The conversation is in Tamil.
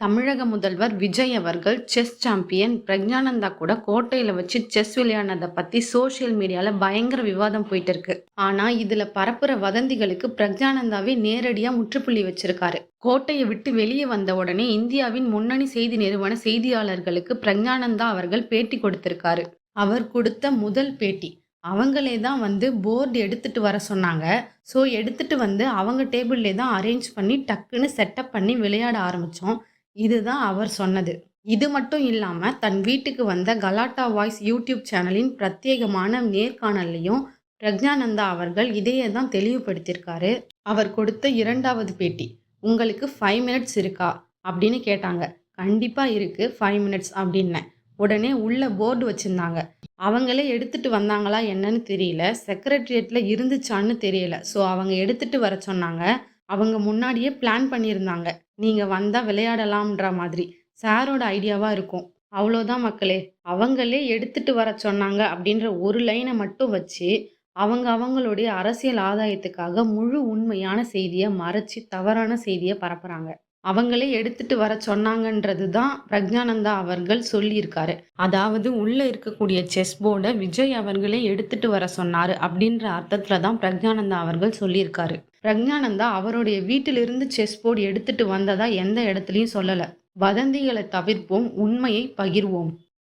தமிழக முதல்வர் விஜய் அவர்கள் செஸ் சாம்பியன் பிரக்ஞானந்தா கூட கோட்டையில வச்சு செஸ் விளையாடினதை பத்தி சோஷியல் மீடியால பயங்கர விவாதம் போயிட்டு இருக்கு. ஆனா இதுல பரப்புற வதந்திகளுக்கு பிரக்ஞானந்தாவே நேரடியா முற்றுப்புள்ளி வச்சிருக்காரு. கோட்டையை விட்டு வெளியே வந்த உடனே இந்தியாவின் முன்னணி செய்தி நிறுவன செய்தியாளர்களுக்கு பிரக்ஞானந்தா அவர்கள் பேட்டி கொடுத்திருக்காரு. அவர் கொடுத்த முதல் பேட்டி அவங்களே தான் போர்டு எடுத்துட்டு வர சொன்னாங்க. ஸோ எடுத்துட்டு அவங்க டேபிள்லே தான் அரேஞ்ச் பண்ணி டக்குன்னு செட்டப் பண்ணி விளையாட ஆரம்பித்தோம். இதுதான் அவர் சொன்னது. இது மட்டும் இல்லாம, தன் வீட்டுக்கு வந்த கலாட்டா வாய்ஸ் யூடியூப் சேனலின் பிரத்யேகமான நேர்காணல்லையும் பிரக்ஞானந்தா அவர்கள் இதையே தான் தெளிவுபடுத்தியிருக்காரு. அவர் கொடுத்த 2வது பேட்டி, உங்களுக்கு 5 மினிட்ஸ் இருக்கா அப்படின்னு கேட்டாங்க. கண்டிப்பா இருக்கு 5 மினிட்ஸ் அப்படின்னேன். உடனே உள்ள போர்டு வச்சிருந்தாங்க. அவங்களே எடுத்துட்டு வந்தாங்களா என்னன்னு தெரியல. செக்ரட்டரியேட்ல இருந்துச்சான்னு தெரியல. ஸோ அவங்க எடுத்துட்டு வர சொன்னாங்க. அவங்க முன்னாடியே பிளான் பண்ணியிருந்தாங்க. நீங்க வந்தா விளையாடலாம்ன்ற மாதிரி. சாரோட ஐடியாவா இருக்கும். அவ்வளோதான் மக்களே. அவங்களே எடுத்துட்டு வர சொன்னாங்க அப்படின்ற ஒரு லைனை மட்டும் வச்சு அவங்களுடைய அரசியல் ஆதாயத்துக்காக முழு உண்மையான செய்தியை மறைச்சி தவறான செய்தியை பரப்புறாங்க. அவங்களே எடுத்துட்டு வர சொன்னாங்கன்றது தான் பிரக்ஞானந்தா அவர்கள் சொல்லியிருக்காரு. அதாவது உள்ள இருக்கக்கூடிய செஸ் போர்டை விஜய் அவர்களே எடுத்துட்டு வர சொன்னாரு அப்படின்ற அர்த்தத்துல தான் பிரக்ஞானந்தா அவர்கள் சொல்லியிருக்காரு. பிரக்ஞானந்தா அவருடைய வீட்டிலிருந்து செஸ் போர்டு எடுத்துட்டு வந்ததா எந்த இடத்துலையும் சொல்லல. வதந்திகளை தவிர்ப்போம், உண்மையை பகிர்வோம்.